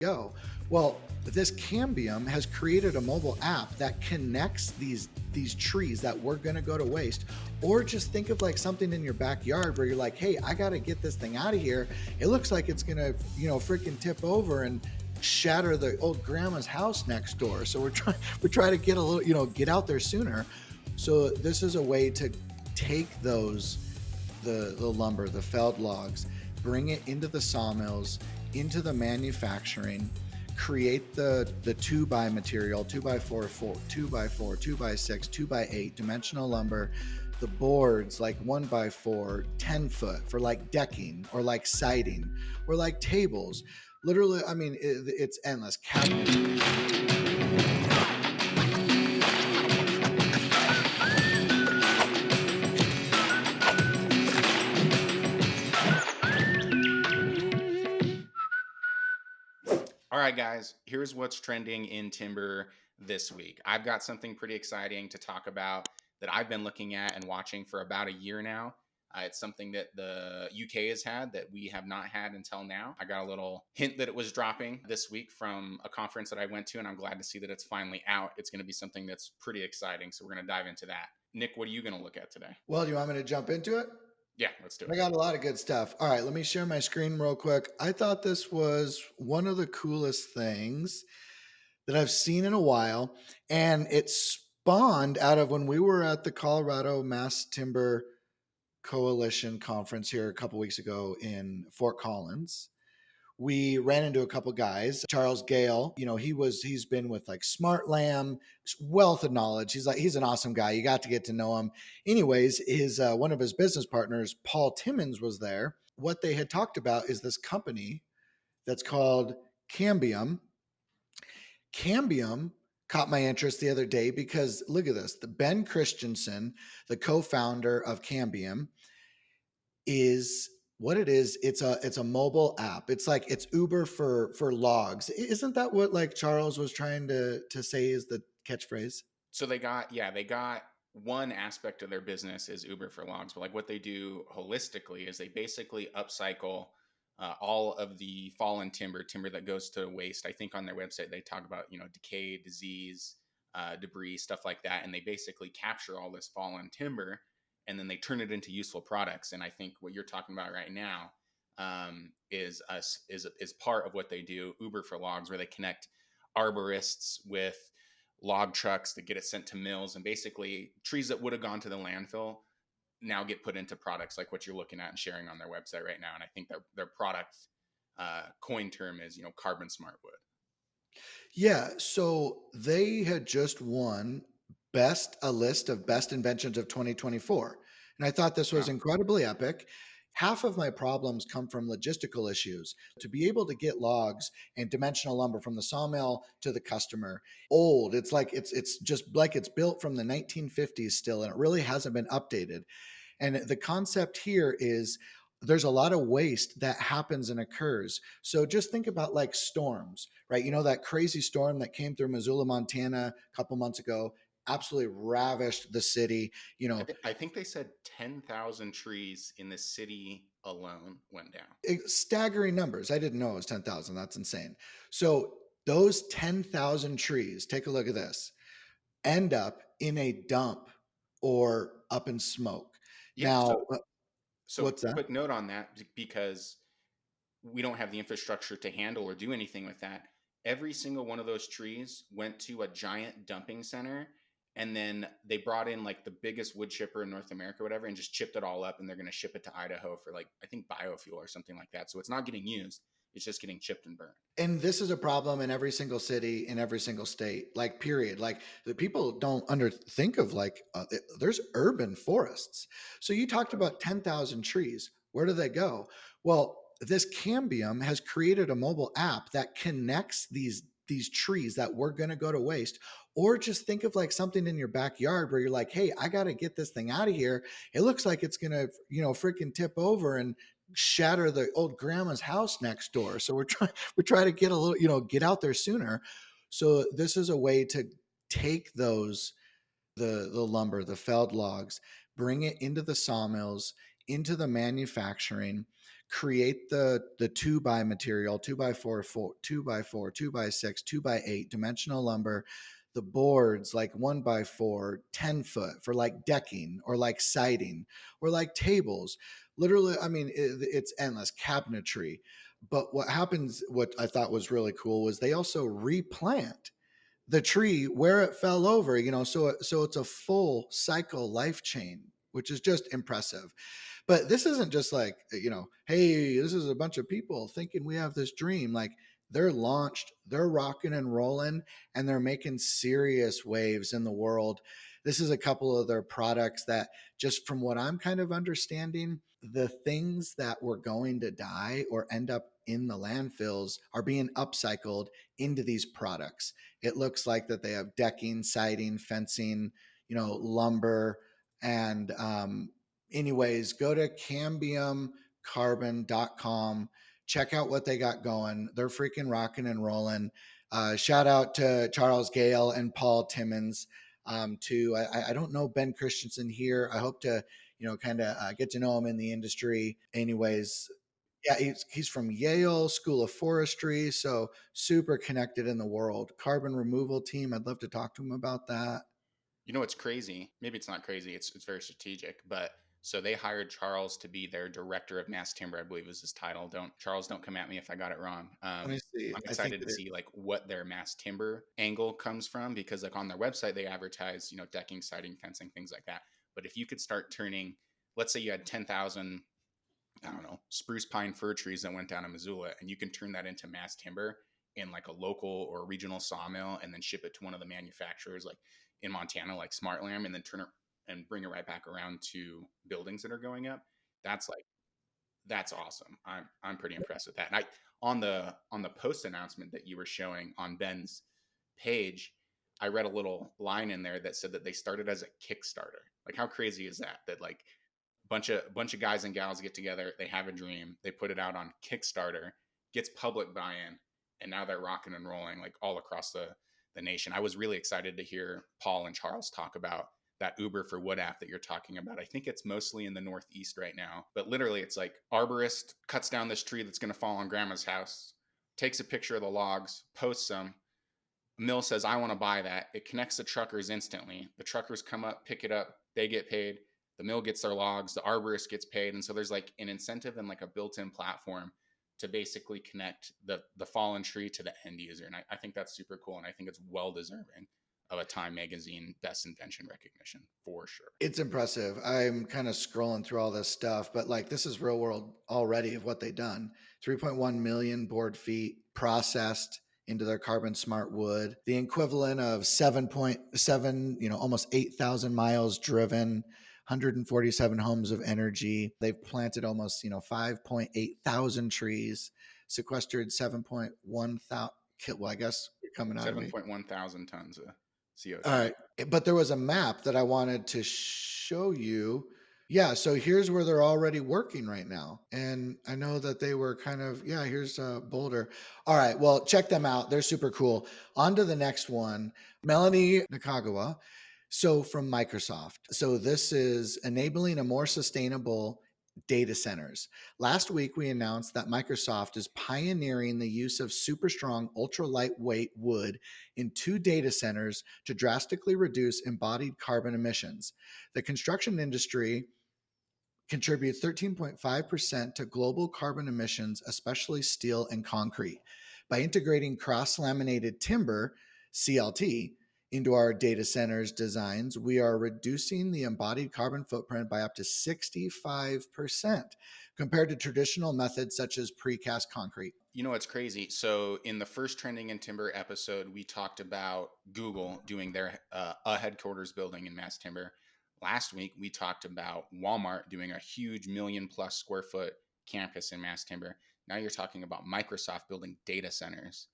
go. Well, this Cambium has created a mobile app that connects these trees that were going to go to waste. Or just think of like something in your backyard where you're like, hey, I got to get this thing out of here. It looks like it's going to, freaking tip over and shatter the old grandma's house next door. So we're trying to get a little, get out there sooner. So this is a way to take the lumber, the felled logs, bring it into the sawmills, into the manufacturing, create the 2x material, 2x4, 2x4, 2x6, 2x8 dimensional lumber, the boards like 1x4, 10 foot for like decking or like siding or like tables. Literally, I mean, it's endless. All right, guys, here's what's trending in timber this week. I've got something pretty exciting to talk about that I've been looking at and watching for about a year now. It's something that the UK has had that we have not had until now. I got a little hint that it was dropping this week from a conference that I went to, and I'm glad to see that it's finally out. It's going to be something that's pretty exciting, so we're going to dive into that. Nick, what are you going to look at today? Well, do you want me to jump into it? Yeah, let's do I it. got a lot of good stuff. All right, let me share my screen real quick. I thought this was one of the coolest things that I've seen in a while. And it spawned out of when we were at the Colorado Mass Timber Coalition conference here a couple weeks ago in Fort Collins. We ran into a couple guys. Charles Gale, he's been with like Smart Lamb, wealth of knowledge. He's an awesome guy. You got to get to know him. Anyways, his one of his business partners, Paul Timmons, was there. What they had talked about is this company that's called Cambium. Cambium caught my interest the other day because look at this. The Ben Christensen, the co-founder of Cambium, is what it is. It's a mobile app. It's Uber for logs. Isn't that what like Charles was trying to say is the catchphrase? So they got one aspect of their business is Uber for logs, but like what they do holistically is they basically upcycle all of the fallen timber that goes to waste. I think on their website they talk about decay, disease, debris, stuff like that, and they basically capture all this fallen timber and then they turn it into useful products. And I think what you're talking about right now is part of what they do. Uber for logs, where they connect arborists with log trucks that get it sent to mills, and basically trees that would have gone to the landfill now get put into products like what you're looking at and sharing on their website right now. And I think their product coin term is carbon smart wood. Yeah. So they had just won a list of best inventions of 2024. And I thought this was Wow. incredibly epic. Half of my problems come from logistical issues. To be able to get logs and dimensional lumber from the sawmill to the customer, old. It's like it's just like it's built from the 1950s still, and it really hasn't been updated. And the concept here is there's a lot of waste that happens and occurs. So just think about like storms, right? You know, that crazy storm that came through Missoula, Montana a couple months ago, absolutely ravished the city. You know, I think they said 10,000 trees in the city alone went down. staggering numbers. I didn't know it was 10,000. That's insane. So those 10,000 trees, take a look at this, end up in a dump or up in smoke. Yeah. Now, So what's that? quick note on that, because we don't have the infrastructure to handle or do anything with that. Every single one of those trees went to a giant dumping center, and then they brought in like the biggest wood chipper in North America, or whatever, and just chipped it all up. And they're going to ship it to Idaho for like, I think, biofuel or something like that. So it's not getting used; it's just getting chipped and burned. And this is a problem in every single city, in every single state, like period. Like the people don't think of like there's urban forests. So you talked about 10,000 trees. Where do they go? Well, this Cambium has created a mobile app that connects these trees that were going to go to waste. Or just think of like something in your backyard where you're like, hey, I got to get this thing out of here. It looks like it's going to, freaking tip over and shatter the old grandma's house next door. So we're trying to get a little, get out there sooner. So this is a way to take the lumber, the felled logs, bring it into the sawmills, into the manufacturing, create the 2 by material, 2 by 4, 2 by 4, 2 by 6, 2 by 8 dimensional lumber, the boards like 1 by 4, 10 foot for like decking or like siding or like tables. Literally, I mean, it's endless cabinetry. But what happens, what I thought was really cool, was they also replant the tree where it fell over, so it's a full cycle life chain, which is just impressive. But this isn't just like, hey, this is a bunch of people thinking we have this dream. Like, they're launched, they're rocking and rolling, and they're making serious waves in the world. This is a couple of their products that, just from what I'm kind of understanding, the things that were going to die or end up in the landfills are being upcycled into these products. It looks like that they have decking, siding, fencing, lumber. And anyways, go to cambiumcarbon.com. Check out what they got going. They're freaking rocking and rolling. Shout out to Charles Gale and Paul Timmons. Too. I don't know Ben Christensen here. I hope to, kind of get to know him in the industry. Anyways, yeah, he's from Yale School of Forestry, so super connected in the world. Carbon removal team. I'd love to talk to him about that. You know, it's crazy. Maybe it's not crazy. It's very strategic. But so they hired Charles to be their director of mass timber, I believe was his title. Don't come at me if I got it wrong. Let me see. I'm I think excited to it is. see like what their mass timber angle comes from, because like on their website they advertise, decking, siding, fencing, things like that. But if you could start turning, let's say you had 10,000, I don't know, spruce, pine, fir trees that went down in Missoula, and you can turn that into mass timber in like a local or regional sawmill, and then ship it to one of the manufacturers, like in Montana, like Smartlam, and then turn it and bring it right back around to buildings that are going up. That's like that's awesome. I'm pretty impressed with that. And I on the post announcement that you were showing on Ben's page, I read a little line in there that said that they started as a Kickstarter. Like, how crazy is that? That like bunch of guys and gals get together, they have a dream, they put it out on Kickstarter, gets public buy-in, and now they're rocking and rolling like all across the nation. I was really excited to hear Paul and Charles talk about that Uber for Wood app that you're talking about. I think it's mostly in the Northeast right now, but literally it's like arborist cuts down this tree that's going to fall on grandma's house, takes a picture of the logs, posts them. Mill says, I want to buy that. It connects the truckers instantly. The truckers come up, pick it up, they get paid. The mill gets their logs, the arborist gets paid. And so there's like an incentive and like a built-in platform to basically connect the fallen tree to the end user. And I think that's super cool. And I think it's well deserving of a Time Magazine Best Invention recognition for sure. It's impressive. I'm kind of scrolling through all this stuff, but like, this is real world already of what they've done. 3.1 million board feet processed into their carbon smart wood, the equivalent of 7.7, almost 8,000 miles driven, 147 homes of energy. They've planted almost, 5.8 thousand trees, sequestered 7.1 thousand. Well, I guess you're coming out of me. 7.1 thousand tons of All CO2. right. But there was a map that I wanted to show you. Yeah. So here's where they're already working right now. And I know that they were kind of, yeah, here's Boulder. All right. Well, check them out. They're super cool. On to the next one. Melanie Nakagawa. So from Microsoft. So this is enabling a more sustainable data centers. Last week, we announced that Microsoft is pioneering the use of super strong, ultra lightweight wood in 2 data centers to drastically reduce embodied carbon emissions. The construction industry contributes 13.5% to global carbon emissions, especially steel and concrete. By integrating cross-laminated timber, CLT, into our data centers designs, we are reducing the embodied carbon footprint by up to 65% compared to traditional methods such as precast concrete. You know, it's crazy. So in the first Trending in Timber episode, we talked about Google doing their a headquarters building in Mass Timber. Last week, we talked about Walmart doing a huge million-plus-square-foot campus in Mass Timber. Now you're talking about Microsoft building data centers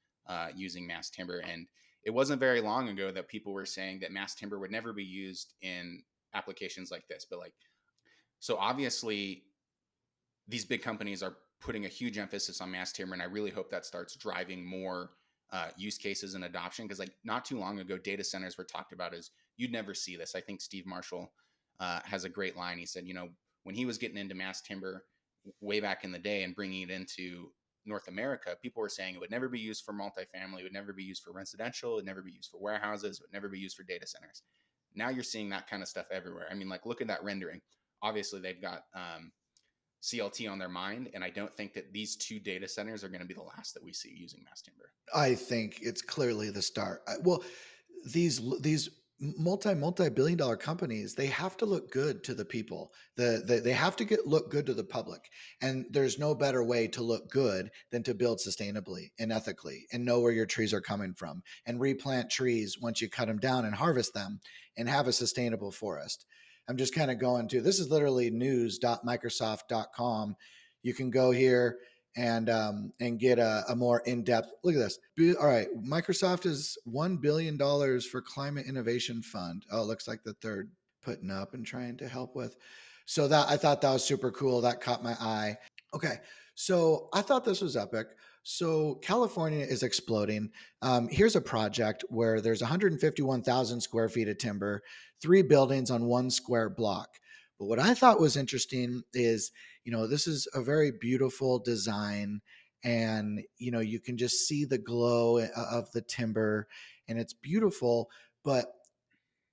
using Mass Timber. And it wasn't very long ago that people were saying that Mass Timber would never be used in applications like this. But like, so obviously, these big companies are putting a huge emphasis on mass timber, and I really hope that starts driving more use cases and adoption. Because like not too long ago, data centers were talked about as you'd never see this. I think Steve Marshall has a great line. He said, when he was getting into mass timber way back in the day and bringing it into North America, people were saying it would never be used for multifamily, it would never be used for residential, it would never be used for warehouses, it would never be used for data centers. Now you're seeing that kind of stuff everywhere. I mean, like, look at that rendering. Obviously, they've got CLT on their mind, and I don't think that these two data centers are going to be the last that we see using mass timber. I think it's clearly the start. Well, these multi billion dollar companies, they have to look good to the people. They have to look good to the public, and there's no better way to look good than to build sustainably and ethically, and know where your trees are coming from, and replant trees once you cut them down and harvest them, and have a sustainable forest. I'm just kind of going to, this is literally news.microsoft.com. You can go here and get a more in-depth look at this. All right, Microsoft is $1 billion for climate innovation fund. Oh, it looks like that they're putting up and trying to help with. So that, I thought that was super cool. That caught my eye. Okay, so I thought this was epic. So California is exploding. Here's a project where there's 151,000 square feet of timber, 3 buildings on 1 square block. But what I thought was interesting is, this is a very beautiful design, and, you can just see the glow of the timber, and it's beautiful. But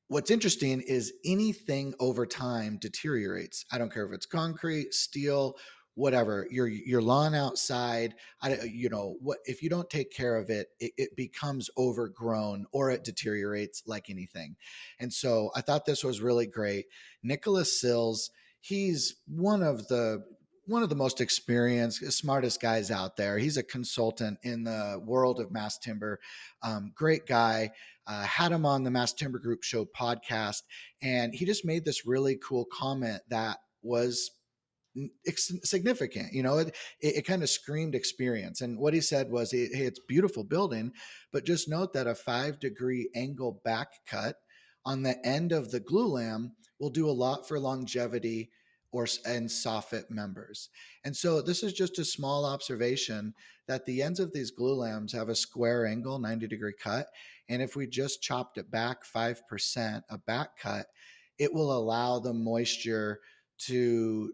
what's interesting is anything over time deteriorates. I don't care if it's concrete, steel, whatever. Your lawn outside, what if you don't take care of it, it becomes overgrown or it deteriorates like anything. And so I thought this was really great. Nicholas Sills, he's one of the most experienced, smartest guys out there. He's a consultant in the world of mass timber. Great guy. Had him on the Mass Timber Group Show podcast, and he just made this really cool comment that was significant. It kind of screamed experience. And what he said was, hey, it's beautiful building, but just note that a 5-degree angle back cut on the end of the glue lam will do a lot for longevity and soffit members. And so this is just a small observation that the ends of these glue lams have a square angle, 90-degree cut. And if we just chopped it back 5%, a back cut, it will allow the moisture to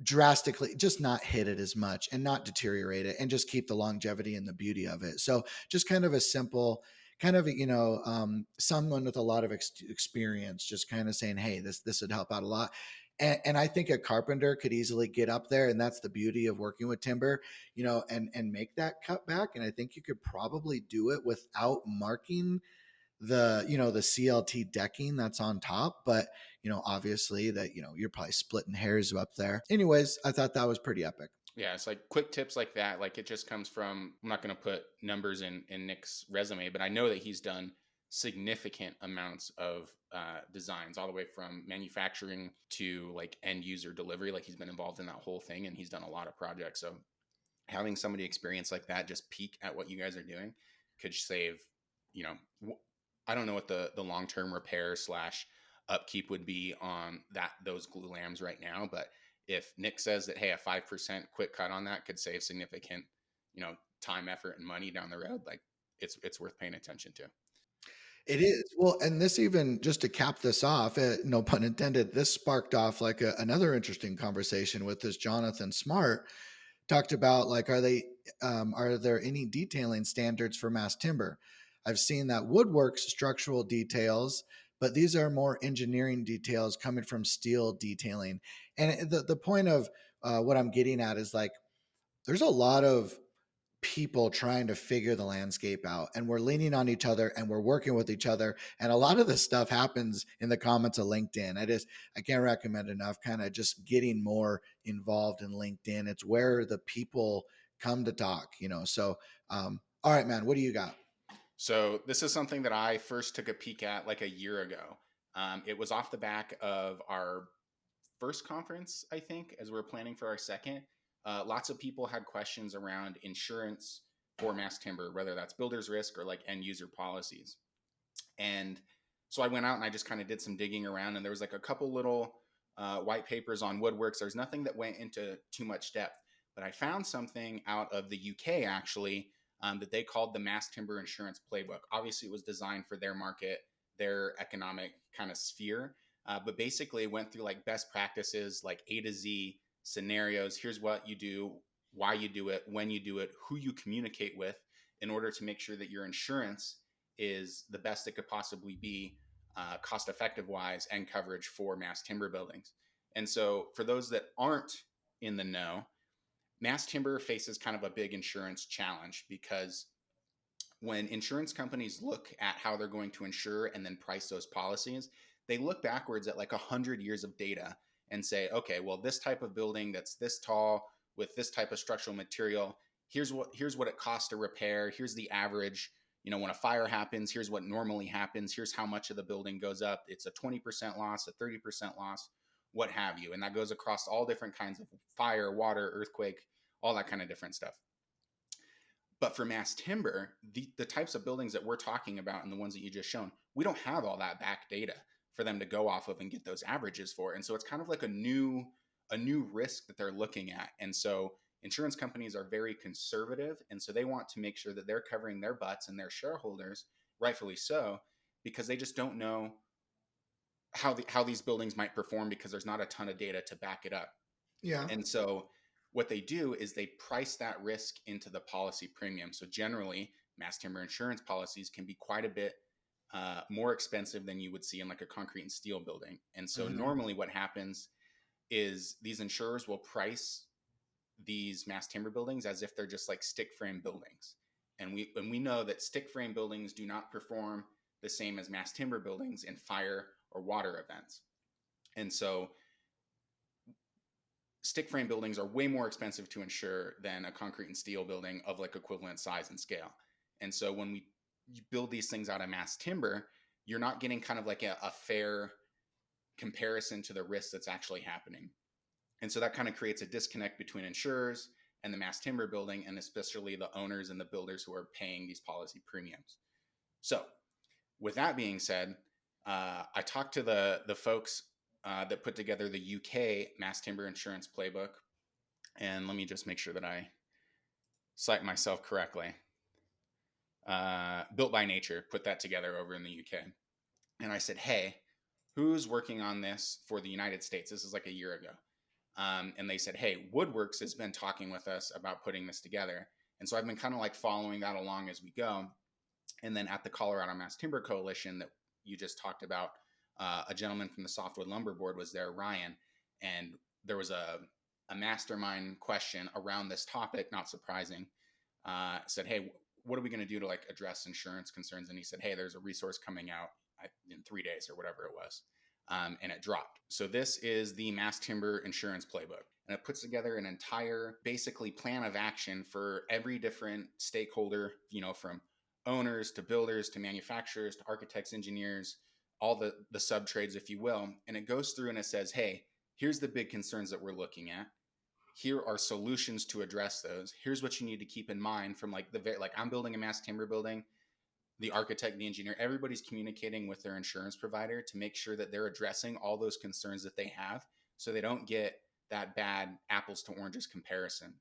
drastically just not hit it as much and not deteriorate it, and just keep the longevity and the beauty of it. So just kind of a simple, kind of, someone with a lot of experience just kind of saying, hey, this would help out a lot. And I think a carpenter could easily get up there, and that's the beauty of working with timber, and make that cut back. And I think you could probably do it without marking the CLT decking that's on top. But obviously that, you're probably splitting hairs up there. Anyways, I thought that was pretty epic. Yeah, it's like quick tips like that. Like, it just comes from, I'm not going to put numbers in Nick's resume, but I know that he's done significant amounts of designs, all the way from manufacturing to like end user delivery. Like, he's been involved in that whole thing, and he's done a lot of projects. So having somebody experienced like that just peek at what you guys are doing could save, you know, I don't know what the long-term repair slash upkeep would be on those glue lambs right now, but if Nick says that, hey, a 5% quick cut on that could save significant, time, effort, and money down the road, like, it's worth paying attention to. It is. Well, and this, even just to cap this off, no pun intended, this sparked off like another interesting conversation with this Jonathan Smart. Talked about, like, are there any detailing standards for mass timber? I've seen that woodworks structural details, but these are more engineering details coming from steel detailing. And the point of what I'm getting at is, like, there's a lot of people trying to figure the landscape out, and we're leaning on each other and we're working with each other, and a lot of this stuff happens in the comments of LinkedIn. I can't recommend enough kind of just getting more involved in LinkedIn. It's where the people come to talk. So all right, man, what do you got? So this is something that I first took a peek at like a year ago. It was off the back of our first conference, I think, as we were planning for our second. Lots of people had questions around insurance for mass timber, whether that's builder's risk or like end user policies. And so I went out and I just kind of did some digging around, and there was like a couple little white papers on woodworks. There's nothing that went into too much depth, but I found something out of the UK actually, that they called the Mass Timber Insurance Playbook. Obviously, it was designed for their market, their economic kind of sphere. but basically went through like best practices, like A to Z scenarios. Here's what you do, why you do it, when you do it, who you communicate with in order to make sure that your insurance is the best it could possibly be, cost effective wise, and coverage for mass timber buildings. And so, for those that aren't in the know, mass timber faces kind of a big insurance challenge because when insurance companies look at how they're going to insure and then price those policies, they look backwards at like 100 years of data and say, okay, well, this type of building that's this tall with this type of structural material, here's what it costs to repair. Here's the average. When a fire happens, here's what normally happens. Here's how much of the building goes up. It's a 20% loss, a 30% loss, what have you. And that goes across all different kinds of fire, water, earthquake, all that kind of different stuff. But for mass timber, the types of buildings that we're talking about and the ones that you just shown, we don't have all that back data for them to go off of and get those averages for. And so it's kind of like a new risk that they're looking at. And so insurance companies are very conservative. And so they want to make sure that they're covering their butts and their shareholders, rightfully so, because they just don't know how these buildings might perform because there's not a ton of data to back it up. Yeah. And so what they do is they price that risk into the policy premium. So generally, mass timber insurance policies can be quite a bit more expensive than you would see in like a concrete and steel building. And so Mm-hmm. normally what happens is these insurers will price these mass timber buildings as if they're just like stick frame buildings. And we know that stick frame buildings do not perform the same as mass timber buildings in fire or water events. And so stick frame buildings are way more expensive to insure than a concrete and steel building of like equivalent size and scale. And so when you build these things out of mass timber, you're not getting kind of like a fair comparison to the risk that's actually happening. And so that kind of creates a disconnect between insurers and the mass timber building, and especially the owners and the builders who are paying these policy premiums. So with that being said, I talked to the folks that put together the UK Mass Timber Insurance Playbook. And let me just make sure that I cite myself correctly. Built by Nature put that together over in the UK. And I said, hey, who's working on this for the United States? This is like a year ago. And they said, hey, Woodworks has been talking with us about putting this together. And so I've been kind of like following that along as we go. And then at the Colorado Mass Timber Coalition that you just talked about, a gentleman from the Softwood Lumber Board was there, Ryan, and there was a mastermind question around this topic, not surprising. Said, hey, what are we going to do to like address insurance concerns? And he said, hey, there's a resource coming out in 3 days or whatever it was. And it dropped. So this is the Mass Timber Insurance Playbook. And it puts together an entire basically plan of action for every different stakeholder, from owners to builders to manufacturers to architects, engineers, all the sub trades, if you will. And it goes through and it says, hey, here's the big concerns that we're looking at. Here are solutions to address those. Here's what you need to keep in mind from like I'm building a mass timber building. The architect, the engineer, everybody's communicating with their insurance provider to make sure that they're addressing all those concerns that they have so they don't get that bad apples to oranges comparison.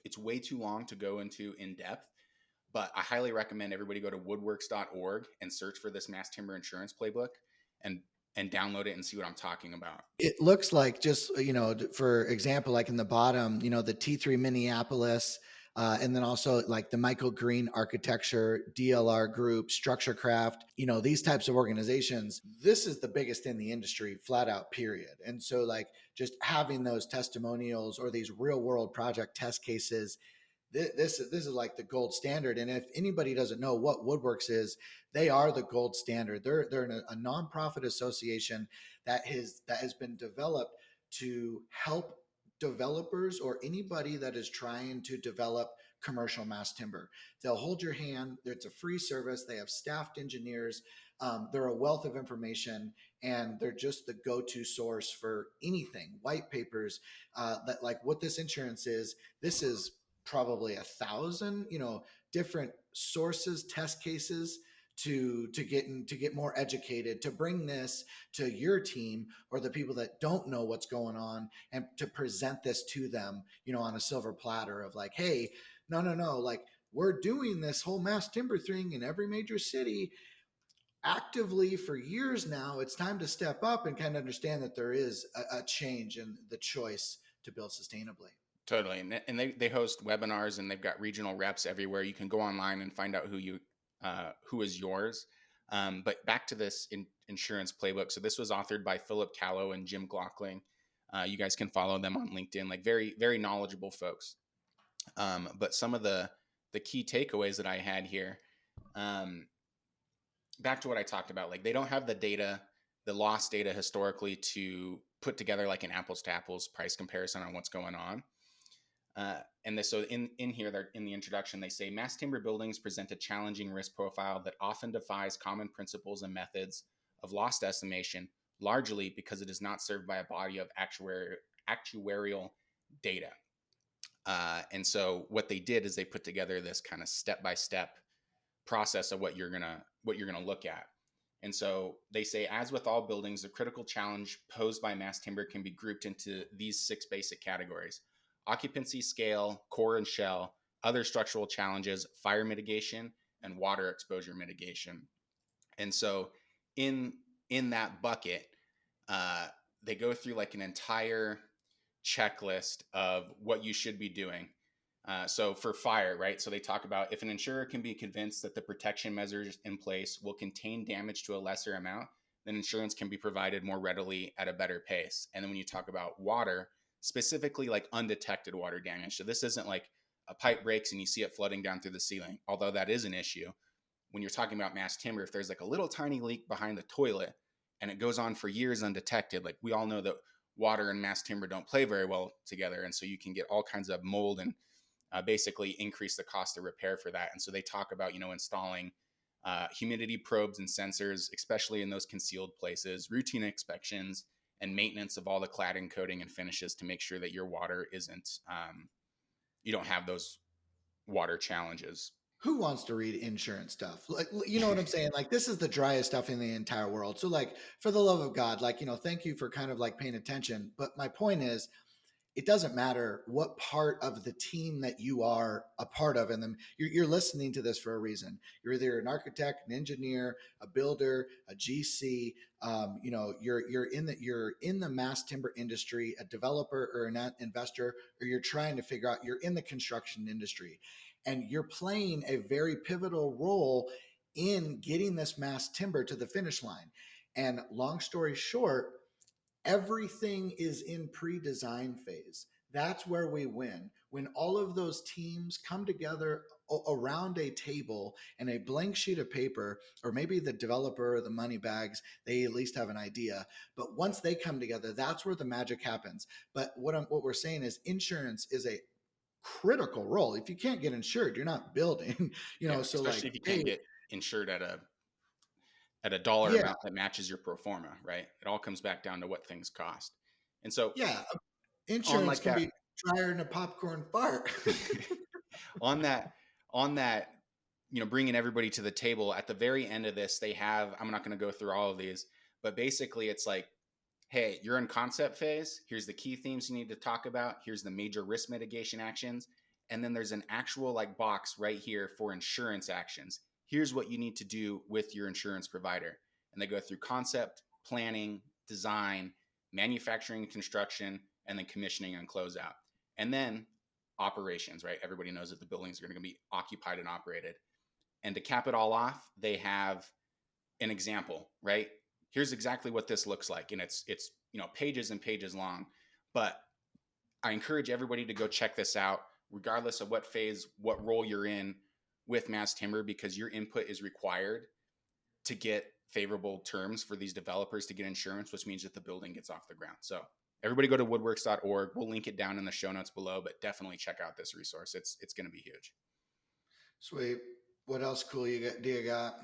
It's way too long to go into in depth, but I highly recommend everybody go to woodworks.org and search for this Mass Timber Insurance Playbook and download it and see what I'm talking about. It looks like, just, for example, like in the bottom, the T3 Minneapolis, and then also like the Michael Green Architecture, DLR Group, Structurecraft, these types of organizations, this is the biggest in the industry, flat out, period. And so like just having those testimonials or these real world project test cases, this is like the gold standard. And if anybody doesn't know what Woodworks is, they are the gold standard. They're a nonprofit association that has been developed to help developers or anybody that is trying to develop commercial mass timber. They'll hold your hand. It's a free service. They have staffed engineers. They're a wealth of information, and they're just the go-to source for anything. White papers, that like what this insurance is. This is probably 1,000, different sources, test cases to get more educated, to bring this to your team or the people that don't know what's going on, and to present this to them, on a silver platter of like, hey, no, like we're doing this whole mass timber thing in every major city. actively for years now, it's time to step up and kind of understand that there is a change in the choice to build sustainably. Totally. And they host webinars, and they've got regional reps everywhere. You can go online and find out who is yours. But back to this insurance playbook. So this was authored by Philip Callow and Jim Glockling. You guys can follow them on LinkedIn, like very, very knowledgeable folks. But some of the key takeaways that I had here, um, back to what I talked about, like they don't have the data, the loss data historically to put together like an apples to apples price comparison on what's going on. So in here, they're in the introduction, they say mass timber buildings present a challenging risk profile that often defies common principles and methods of loss estimation, largely because it is not served by a body of actuarial data. And so what they did is they put together this kind of step by step process of what you're gonna look at. And so they say, as with all buildings, the critical challenge posed by mass timber can be grouped into these 6 basic categories: occupancy, scale, core and shell, other structural challenges, fire mitigation, and water exposure mitigation. And so in that bucket, uh, they go through like an entire checklist of what you should be doing. So for fire, right? So they talk about if an insurer can be convinced that the protection measures in place will contain damage to a lesser amount, then insurance can be provided more readily at a better pace. And then when you talk about water, specifically like undetected water damage. So this isn't like a pipe breaks and you see it flooding down through the ceiling, although that is an issue. When you're talking about mass timber, if there's like a little tiny leak behind the toilet and it goes on for years undetected, like we all know that water and mass timber don't play very well together. And so you can get all kinds of mold and basically increase the cost of repair for that. And so they talk about, installing humidity probes and sensors, especially in those concealed places, routine inspections, and maintenance of all the cladding, coating, and finishes to make sure that your water isn't, you don't have those water challenges. Who wants to read insurance stuff? Like, you know what I'm saying? Like, this is the driest stuff in the entire world. So, like, for the love of God, like, thank you for kind of like paying attention. But my point is, it doesn't matter what part of the team that you are a part of, and then you're listening to this for a reason. You're either an architect, an engineer, a builder, a GC. You're in the mass timber industry, a developer or an investor, or you're trying to figure out. You're in the construction industry, and you're playing a very pivotal role in getting this mass timber to the finish line. And long story short, everything is in pre-design phase. That's where we win. When all of those teams come together around a table and a blank sheet of paper, or maybe the developer or the money bags, they at least have an idea. But once they come together, that's where the magic happens. But what we're saying is insurance is a critical role. If you can't get insured, you're not building, Yeah, so especially like, if you can't hey, get insured at a dollar yeah, amount that matches your pro forma, right? It all comes back down to what things cost. And so yeah, on insurance like can that be drier than a popcorn fart. on that, bringing everybody to the table at the very end of this, they have, I'm not going to go through all of these, but basically it's like, hey, you're in concept phase. Here's the key themes you need to talk about. Here's the major risk mitigation actions. And then there's an actual like box right here for insurance actions. Here's what you need to do with your insurance provider. And they go through concept, planning, design, manufacturing, construction, and then commissioning and closeout. And then operations, right? Everybody knows that the buildings are going to be occupied and operated. And to cap it all off, they have an example, right? Here's exactly what this looks like. And it's pages and pages long. But I encourage everybody to go check this out, regardless of what phase, what role you're in with mass timber, because your input is required to get favorable terms for these developers to get insurance, which means that the building gets off the ground. So everybody go to woodworks.org. We'll link it down in the show notes below, but definitely check out this resource. It's going to be huge. Sweet. What else cool do you got?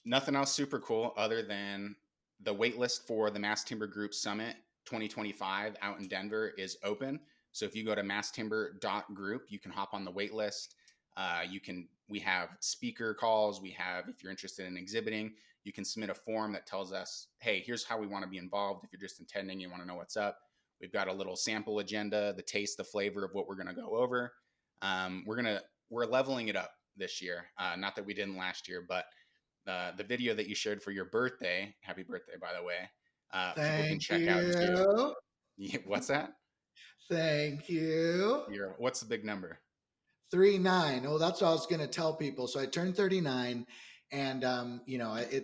Nothing else super cool other than the waitlist for the Mass Timber Group Summit 2025 out in Denver is open. So if you go to masstimber.group, you can hop on the waitlist. We have speaker calls. If you're interested in exhibiting, you can submit a form that tells us, hey, here's how we want to be involved. If you're just intending, you want to know what's up. We've got a little sample agenda, the taste, the flavor of what we're going to go over. We're leveling it up this year. Not that we didn't last year, but the video that you shared for your birthday. Happy birthday, by the way. People can Thank check out too. you. What's that? Thank you. What's the big number? 39. Oh, that's what I was going to tell people. So I turned 39, and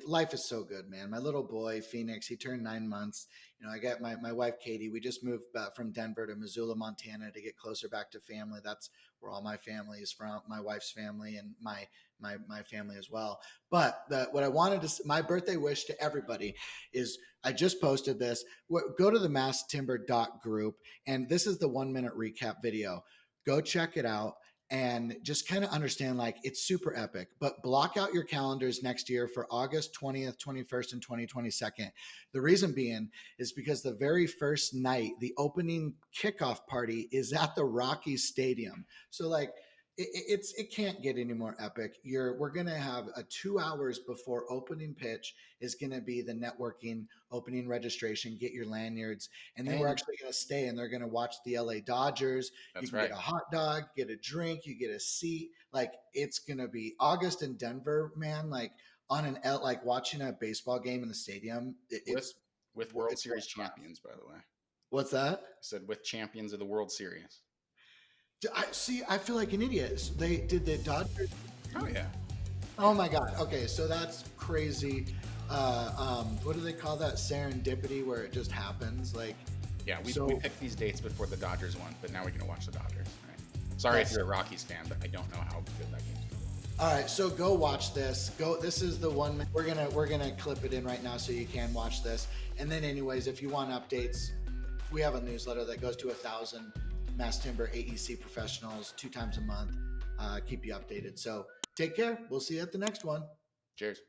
life is so good, man. My little boy Phoenix, he turned 9 months. I got my wife Katie. We just moved back from Denver to Missoula, Montana, to get closer back to family. That's where all my family is from. My wife's family and my family as well. But what I wanted to, my birthday wish to everybody is, I just posted this. Go to the Mass Timber group, and this is the 1 minute recap video. Go check it out and just kind of understand, like, it's super epic. But block out your calendars next year for August 20th, 21st, and 2022. The reason being is because the very first night, the opening kickoff party is at the Rockies Stadium. So, like, it can't get any more epic. We're gonna have a 2 hours before opening pitch is gonna be the networking, opening registration, get your lanyards, and then we're And actually gonna stay and they're gonna watch the LA Dodgers. You that's can right. get a hot dog, get a drink, you get a seat. Like, it's gonna be August in Denver, man. Like, on like watching a baseball game in the stadium. With World It's Series world class. champions, by the way. I What's that? said with champions of the World Series. I see. I feel like an idiot. They did the Dodgers. Oh yeah. Oh my God. Okay, so that's crazy. What do they call that? Serendipity, where it just happens. Like, Yeah, we so picked these dates before the Dodgers won, but now we're gonna watch the Dodgers. Right? Sorry if you're a Rockies fan, but I don't know how good that game's gonna be. all right, so go watch this. Go. This is the one we're gonna clip it in right now so you can watch this. And then, anyways, if you want updates, we have a newsletter that goes to 1,000 Mass Timber AEC professionals 2 times a month. Keep you updated. So take care. We'll see you at the next one. Cheers.